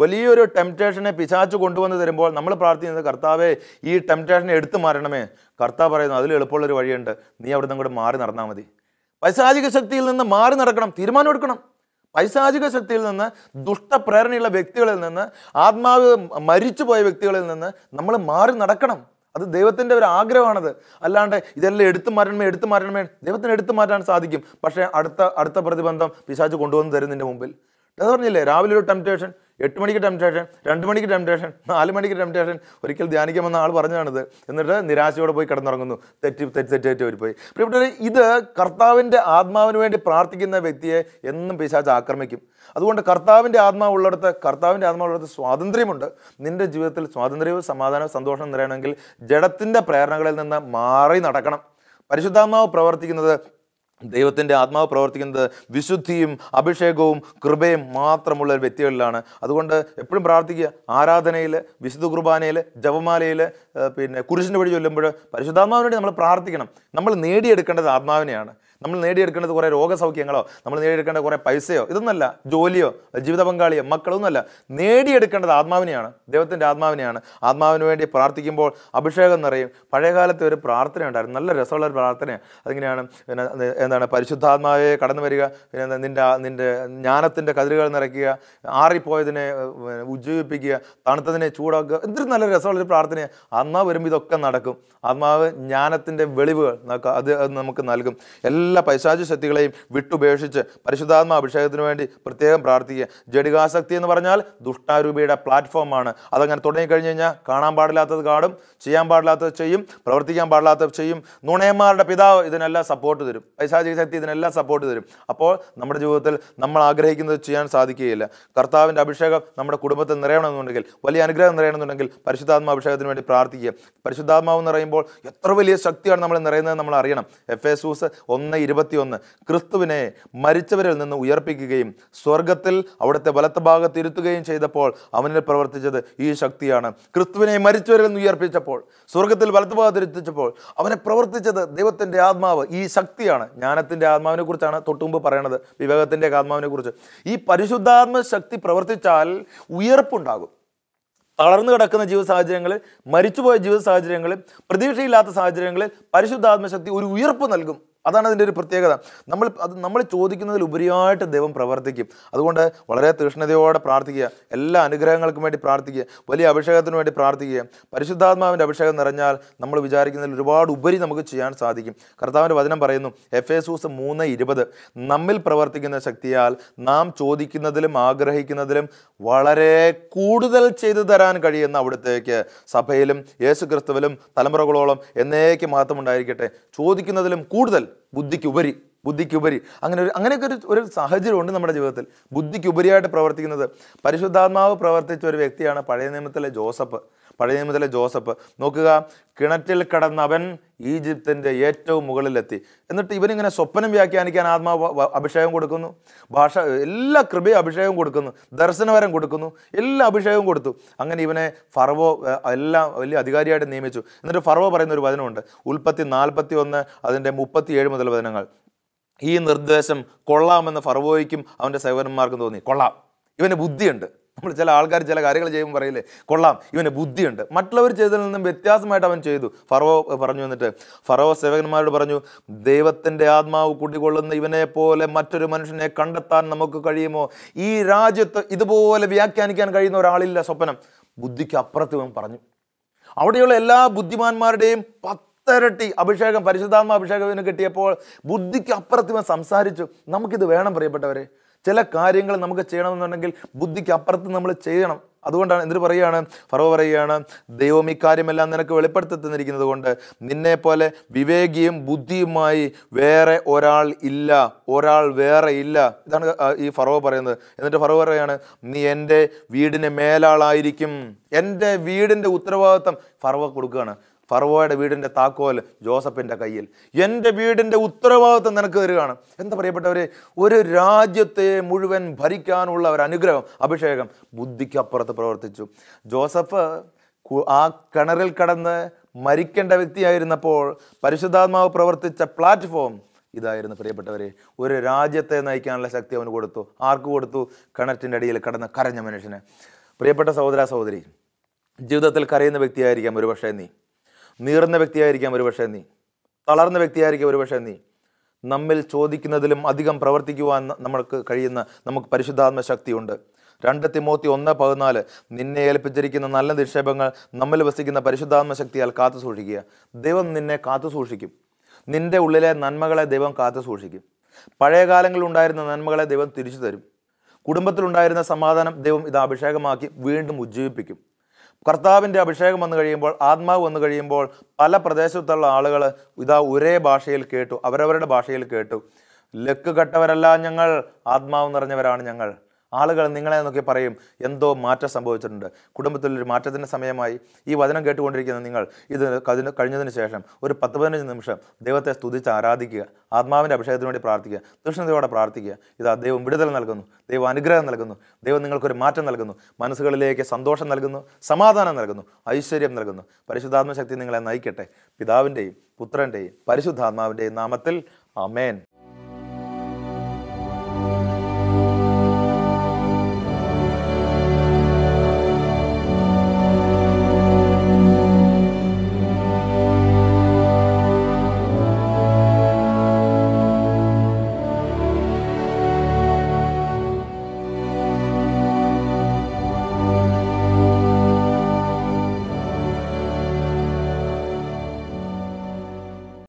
വലിയൊരു ടെംപ്റ്റേഷനെ പിശാച് കൊണ്ടുവന്ന് തരുമ്പോൾ നമ്മൾ പ്രാർത്ഥിക്കുന്നത്, കർത്താവേ ഈ ടെംപ്റ്റേഷനെ എടുത്തു മാറണമേ. കർത്താവ് പറയുന്നു, അതിൽ എളുപ്പമുള്ളൊരു വഴിയുണ്ട്, നീ അവിടെ നിന്ന് കൂടെ മാറി നടന്നാൽ മതി. പൈശാചിക ശക്തിയിൽ നിന്ന് മാറി നടക്കണം, തീരുമാനം എടുക്കണം. പൈശാചിക ശക്തിയിൽ നിന്ന്, ദുഷ്ടപ്രേരണയുള്ള വ്യക്തികളിൽ നിന്ന്, ആത്മാവ് മരിച്ചു പോയ വ്യക്തികളിൽ നിന്ന് നമ്മൾ മാറി നടക്കണം. അത് ദൈവത്തിൻ്റെ ഒരു ആഗ്രഹമാണത്. അല്ലാണ്ട് ഇതെല്ലാം എടുത്തു മാറ്റണമേ. ദൈവത്തിന് എടുത്തു മാറ്റാൻ സാധിക്കും, പക്ഷേ അടുത്ത പ്രതിബന്ധം പിശാച് കൊണ്ടുവന്ന് തരും നിൻ്റെ മുമ്പിൽ. അത് പറഞ്ഞില്ലേ, രാവിലെ ഒരു ടെംപ്റ്റേഷൻ, 8 മണിക്ക് ടെംപ്റ്റേഷൻ, 2 മണിക്ക് ടെംപ്റ്റേഷൻ, 4 മണിക്ക് ടെംപ്റ്റേഷൻ. ഒരിക്കൽ ധ്യാനിക്കാമെന്ന ആൾ പറഞ്ഞതാണിത്. എന്നിട്ട് നിരാശയോടെ പോയി കിടന്നുറങ്ങുന്നു, തെറ്റായിട്ട് പോയി. പ്രിയപ്പെട്ടവരെ, ഇത് കർത്താവിൻ്റെ ആത്മാവിന് വേണ്ടി പ്രാർത്ഥിക്കുന്ന വ്യക്തിയെ എന്നും പിശാച് ആക്രമിക്കും. അതുകൊണ്ട് കർത്താവിൻ്റെ ആത്മാവുള്ളിടത്ത് സ്വാതന്ത്ര്യമുണ്ട്. നിൻ്റെ ജീവിതത്തിൽ സ്വാതന്ത്ര്യവും സമാധാനവും സന്തോഷവും നിറയണമെങ്കിൽ ജഡത്തിൻ്റെ പ്രേരണകളിൽ നിന്ന് മാറി നടക്കണം. പരിശുദ്ധാത്മാവ് പ്രവർത്തിക്കുന്നത്, ദൈവത്തിൻ്റെ ആത്മാവ് പ്രവർത്തിക്കുന്നത് വിശുദ്ധിയും അഭിഷേകവും കൃപയും മാത്രമുള്ള വ്യക്തികളിലാണ്. അതുകൊണ്ട് എപ്പോഴും പ്രാർത്ഥിക്കുക. ആരാധനയിൽ, വിശുദ്ധ കുർബാനയിൽ, ജപമാലയിൽ, കുരിശിൻ്റെ വഴി ചൊല്ലുമ്പോൾ പരിശുദ്ധാത്മാവിന് വേണ്ടി നമ്മൾ പ്രാർത്ഥിക്കണം. നമ്മൾ നേടിയെടുക്കേണ്ടത് ആത്മാവിനെയാണ്. നമ്മൾ നേടിയെടുക്കേണ്ടത് കുറേ രോഗസൗഖ്യങ്ങളോ, നമ്മൾ നേടിയെടുക്കേണ്ട കുറേ പൈസയോ, ഇതൊന്നല്ല, ജോലിയോ, ജീവിത പങ്കാളിയോ, മക്കളൊന്നുമല്ല. നേടിയെടുക്കേണ്ടത് ആത്മാവിനെയാണ്, ദൈവത്തിൻ്റെ ആത്മാവിനെയാണ്. ആത്മാവിന് വേണ്ടി പ്രാർത്ഥിക്കുമ്പോൾ അഭിഷേകം നിറയും. പഴയകാലത്തെ ഒരു പ്രാർത്ഥന ഉണ്ടായിരുന്നു, നല്ല രസമുള്ളൊരു പ്രാർത്ഥനയാണ്. അതിങ്ങനെയാണ്, പരിശുദ്ധാത്മാവെ കടന്നു വരിക, നിൻ്റെ ജ്ഞാനത്തിൻ്റെ കതിരുകൾ നിറയ്ക്കുക, ആറിപ്പോയതിനെ ഉജ്ജീവിപ്പിക്കുക, തണുത്തതിനെ ചൂടാക്കുക. എന്തൊരു നല്ല രസമുള്ളൊരു പ്രാർത്ഥനയാണ്. ആത്മാവ് വരുമ്പോൾ ഇതൊക്കെ നടക്കും. ആത്മാവ് ജ്ഞാനത്തിൻ്റെ വെളിവുകൾ അത് നമുക്ക് നൽകും. എല്ലാ പൈശാചിക ശക്തികളെയും വിട്ടുപേക്ഷിച്ച് പരിശുദ്ധാത്മ അഭിഷേകത്തിന് വേണ്ടി പ്രത്യേകം പ്രാർത്ഥിക്കുക. ജഡികാസക്തി എന്ന് പറഞ്ഞാൽ ദുഷ്ടാരൂപിയുടെ പ്ലാറ്റ്ഫോമാണ്. അതങ്ങനെ തുടങ്ങിക്കഴിഞ്ഞ് കഴിഞ്ഞാൽ കാണാൻ പാടില്ലാത്തത് കാണും, ചെയ്യാൻ പാടില്ലാത്തത് ചെയ്യും, പ്രവർത്തിക്കാൻ പാടില്ലാത്തത് ചെയ്യും. നുണയന്മാരുടെ പിതാവ് ഇതിനെല്ലാം സപ്പോർട്ട് തരും, പൈശാചിക ശക്തി ഇതിനെല്ലാം സപ്പോർട്ട് തരും. അപ്പോൾ നമ്മുടെ ജീവിതത്തിൽ നമ്മൾ ആഗ്രഹിക്കുന്നത് ചെയ്യാൻ സാധിക്കുകയില്ല. കർത്താവിൻ്റെ അഭിഷേകം നമ്മുടെ കുടുംബത്തിൽ നിറയണമെന്നുണ്ടെങ്കിൽ, വലിയ അനുഗ്രഹം നിറയണമെന്നുണ്ടെങ്കിൽ പരിശുദ്ധാത്മ അഭിഷേകത്തിന് വേണ്ടി പ്രാർത്ഥിക്കുക. പരിശുദ്ധാത്മാവ് നിറയുമ്പോൾ എത്ര വലിയ ശക്തിയാണ് നമ്മൾ നിറയുന്നത് നമ്മൾ അറിയണം. എഫേസൂസ് 1:21 ക്രിസ്തുവിനെ മരിച്ചവരിൽ നിന്ന് ഉയർപ്പിക്കുകയും സ്വർഗത്തിൽ അവിടുത്തെ വലത്ത് ഭാഗത്ത് ഇരുത്തുകയും ചെയ്തപ്പോൾ അവനിൽ പ്രവർത്തിച്ചത് ഈ ശക്തിയാണ്. ക്രിസ്തുവിനെ മരിച്ചവരിൽ നിന്ന് ഉയർപ്പിച്ചപ്പോൾ, സ്വർഗത്തിൽ വലത്ത് ഭാഗത്ത് ഇരുത്തിച്ചപ്പോൾ അവനെ പ്രവർത്തിച്ചത് ദൈവത്തിൻ്റെ ആത്മാവ്, ഈ ശക്തിയാണ്. ജ്ഞാനത്തിൻ്റെ ആത്മാവിനെ കുറിച്ചാണ് തൊട്ടുമുമ്പ് പറയണത്, വിവേകത്തിൻ്റെ ആത്മാവിനെ കുറിച്ച്. ഈ പരിശുദ്ധാത്മ ശക്തി പ്രവർത്തിച്ചാൽ ഉയർപ്പുണ്ടാകും. തളർന്നു കിടക്കുന്ന ജീവിത സാഹചര്യങ്ങളിൽ, മരിച്ചുപോയ ജീവിത സാഹചര്യങ്ങളിൽ, പ്രതീക്ഷയില്ലാത്ത സാഹചര്യങ്ങളിൽ പരിശുദ്ധാത്മശക്തി ഒരു ഉയർപ്പ് നൽകും. അതാണ് അതിൻ്റെ ഒരു പ്രത്യേകത. നമ്മൾ ചോദിക്കുന്നതിൽ ഉപരിയായിട്ട് ദൈവം പ്രവർത്തിക്കും. അതുകൊണ്ട് വളരെ തീഷ്ണതയോടെ പ്രാർത്ഥിക്കുക. എല്ലാ അനുഗ്രഹങ്ങൾക്കും വേണ്ടി പ്രാർത്ഥിക്കുക. വലിയ അഭിഷേകത്തിന് വേണ്ടി പ്രാർത്ഥിക്കുക. പരിശുദ്ധാത്മാവിൻ്റെ അഭിഷേകം നിറഞ്ഞാൽ നമ്മൾ വിചാരിക്കുന്നതിൽ ഒരുപാട് ഉപരി നമുക്ക് ചെയ്യാൻ സാധിക്കും. കർത്താവിൻ്റെ വചനം പറയുന്നു, എഫേസൂസ് 3:20, നമ്മിൽ പ്രവർത്തിക്കുന്ന ശക്തിയാൽ നാം ചോദിക്കുന്നതിലും ആഗ്രഹിക്കുന്നതിലും വളരെ കൂടുതൽ ചെയ്തു തരാൻ കഴിയുന്ന അവിടുത്തേക്ക് സഭയിലും യേശു ക്രിസ്തുവിലും തലമുറകളോളം എന്നേക്ക് മഹത്വം ഉണ്ടായിരിക്കട്ടെ. ചോദിക്കുന്നതിലും കൂടുതൽ, ബുദ്ധിക്കുപരി അങ്ങനെയൊക്കെ ഒരു സാഹചര്യമുണ്ട് നമ്മുടെ ജീവിതത്തിൽ. ബുദ്ധിക്കുപരിയായിട്ട് പ്രവർത്തിക്കുന്നത് പരിശുദ്ധാത്മാവ് പ്രവർത്തിച്ച ഒരു വ്യക്തിയാണ് പഴയ നിയമത്തിലെ ജോസഫ്. നോക്കുക, കിണറ്റിൽ കിടന്നവൻ ഈജിപ്തിൻ്റെ ഏറ്റവും മുകളിലെത്തി. എന്നിട്ട് ഇവനിങ്ങനെ സ്വപ്നം വ്യാഖ്യാനിക്കാൻ ആത്മാവ് അഭിഷേകം കൊടുക്കുന്നു, എല്ലാ കൃപയും അഭിഷേകം കൊടുക്കുന്നു, ദർശനവരം കൊടുക്കുന്നു, എല്ലാ അഭിഷേകവും കൊടുത്തു. അങ്ങനെ ഇവനെ ഫറവോ എല്ലാം വലിയ അധികാരിയായിട്ട് നിയമിച്ചു. എന്നിട്ട് ഫറവോ പറയുന്ന ഒരു വചനമുണ്ട്, ഉൽപ്പത്തി 41 അതിൻ്റെ 37 മുതൽ വചനങ്ങൾ. ഈ നിർദ്ദേശം കൊള്ളാമെന്ന് ഫറവോയ്ക്കും അവൻ്റെ സേവകന്മാർക്കും തോന്നി. കൊള്ളാം, ഇവന് ബുദ്ധിയുണ്ട്. നമ്മൾ ചില ആൾക്കാർ ചില കാര്യങ്ങൾ ചെയ്യുമ്പോൾ പറയില്ലേ, കൊള്ളാം, ഇവന് ബുദ്ധിയുണ്ട്. മറ്റുള്ളവർ ചെയ്തതിൽ നിന്നും വ്യത്യാസമായിട്ട് അവൻ ചെയ്തു. ഫറവോ പറഞ്ഞു. എന്നിട്ട് ഫറവോ സേവകന്മാരോട് പറഞ്ഞു, ദൈവത്തിൻ്റെ ആത്മാവ് കുടികൊള്ളുന്ന ഇവനെ പോലെ മറ്റൊരു മനുഷ്യനെ കണ്ടെത്താൻ നമുക്ക് കഴിയുമോ? ഈ രാജ്യത്ത് ഇതുപോലെ വ്യാഖ്യാനിക്കാൻ കഴിയുന്ന ഒരാളില്ല സ്വപ്നം. ബുദ്ധിക്ക് അപ്പുറത്ത് ഇവൻ പറഞ്ഞു. അവിടെയുള്ള എല്ലാ ബുദ്ധിമാന്മാരുടെയും 10 ഇരട്ടി അഭിഷേകം, പരിശുദ്ധാത്മ അഭിഷേകം കിട്ടിയപ്പോൾ ബുദ്ധിക്ക് അപ്പുറത്ത് ഇവൻ സംസാരിച്ചു. നമുക്കിത് വേണം പ്രിയപ്പെട്ടവരെ. ചില കാര്യങ്ങൾ നമുക്ക് ചെയ്യണമെന്നുണ്ടെങ്കിൽ ബുദ്ധിക്ക് അപ്പുറത്ത് നമ്മൾ ചെയ്യണം. അതുകൊണ്ടാണ് എന്നിട്ട് ഫറവോ പറയുകയാണ്, ദൈവം ഇക്കാര്യമെല്ലാം നിനക്ക് വെളിപ്പെടുത്തി തന്നിരിക്കുന്നത് കൊണ്ട് നിന്നെ പോലെ വിവേകിയും ബുദ്ധിയുമായി വേറെ ഒരാൾ ഇല്ല. ഇതാണ് ഈ ഫറവോ പറയുന്നത്. എന്നിട്ട് ഫറവോ പറയാണ്, നീ എൻ്റെ വീടിന് മേലാളായിരിക്കും. എൻ്റെ വീടിൻ്റെ ഉത്തരവാദിത്വം ഫറവോ കൊടുക്കുകയാണ്. ഫറവോയുടെ വീടിൻ്റെ താക്കോൽ ജോസഫിൻ്റെ കയ്യിൽ. എൻ്റെ വീടിൻ്റെ ഉത്തരവാദിത്വം നിനക്ക് തരികയാണ്. എന്താ പ്രിയപ്പെട്ടവരെ, ഒരു രാജ്യത്തെ മുഴുവൻ ഭരിക്കാനുള്ള ഒരു അനുഗ്രഹം, അഭിഷേകം ബുദ്ധിക്കപ്പുറത്ത് പ്രവർത്തിച്ചു. ജോസഫ് ആ കിണറിൽ കടന്ന് മരിക്കേണ്ട വ്യക്തിയായിരുന്നപ്പോൾ പരിശുദ്ധാത്മാവ് പ്രവർത്തിച്ച പ്ലാറ്റ്ഫോം ഇതായിരുന്നു പ്രിയപ്പെട്ടവരെ. ഒരു രാജ്യത്തെ നയിക്കാനുള്ള ശക്തി അവന് കൊടുത്തു. ആർക്ക് കൊടുത്തു? കിണറ്റിൻ്റെ അടിയിൽ കടന്ന് കരഞ്ഞ മനുഷ്യന്. പ്രിയപ്പെട്ട സഹോദര സഹോദരി, ജീവിതത്തിൽ കരയുന്ന വ്യക്തിയായിരിക്കാം ഒരുപക്ഷെ നീ, നീറുന്ന വ്യക്തിയായിരിക്കാം ഒരുപക്ഷെ നീ, തളർന്ന വ്യക്തിയായിരിക്കും ഒരുപക്ഷെ നീ. നമ്മിൽ ചോദിക്കുന്നതിലും അധികം പ്രവർത്തിക്കുവാൻ നമുക്ക് പരിശുദ്ധാത്മ ശക്തിയുണ്ട്. 2 തിമോത്തി 1:14, നിന്നെ ഏൽപ്പിച്ചിരിക്കുന്ന നല്ല നിക്ഷേപങ്ങൾ നമ്മിൽ വസിക്കുന്ന പരിശുദ്ധാത്മ ശക്തിയാൽ കാത്തു സൂക്ഷിക്കുക. ദൈവം നിന്നെ കാത്തു സൂക്ഷിക്കും. നിന്റെ ഉള്ളിലെ നന്മകളെ ദൈവം കാത്തു സൂക്ഷിക്കും. പഴയ കാലങ്ങളിൽ ഉണ്ടായിരുന്ന നന്മകളെ ദൈവം തിരിച്ചു തരും. കുടുംബത്തിലുണ്ടായിരുന്ന സമാധാനം ദൈവം ഇത് അഭിഷേകമാക്കി വീണ്ടും ഉജ്ജീവിപ്പിക്കും. കർത്താവിൻ്റെ അഭിഷേകം വന്നു കഴിയുമ്പോൾ, ആത്മാവ് വന്നു കഴിയുമ്പോൾ പല പ്രദേശത്തുള്ള ആളുകൾ ഒരേ ഭാഷയിൽ കേട്ടു, അവരവരുടെ ഭാഷയിൽ കേട്ടു. ലക്ക് കെട്ടവരല്ല ഞങ്ങൾ, ആത്മാവ് നിറഞ്ഞവരാണ് ഞങ്ങൾ. ആളുകൾ നിങ്ങളെ എന്നൊക്കെ പറയും. എന്തോ മാറ്റം സംഭവിച്ചിട്ടുണ്ട്. കുടുംബത്തിലൊരു മാറ്റത്തിൻ്റെ സമയമായി. ഈ വചനം കേട്ടുകൊണ്ടിരിക്കുന്ന നിങ്ങൾ ഇത് കഴിഞ്ഞതിന് ശേഷം ഒരു 10-15 നിമിഷം ദൈവത്തെ സ്തുതിച്ച് ആരാധിക്കുക. ആത്മാവിൻ്റെ അഭിഷേകത്തിന് വേണ്ടി പ്രാർത്ഥിക്കുക. തീഷ്ണതയോടെ പ്രാർത്ഥിക്കുക. ദൈവം വിടുതൽ നൽകുന്നു, ദൈവം അനുഗ്രഹം നൽകുന്നു, ദൈവം നിങ്ങൾക്കൊരു മാറ്റം നൽകുന്നു, മനസ്സുകളിലേക്ക് സന്തോഷം നൽകുന്നു, സമാധാനം നൽകുന്നു, ഐശ്വര്യം നൽകുന്നു. പരിശുദ്ധാത്മശക്തി നിങ്ങളെ നയിക്കട്ടെ. പിതാവിൻ്റെയും പുത്രൻ്റെയും പരിശുദ്ധാത്മാവിൻ്റെയും നാമത്തിൽ ആമേൻ.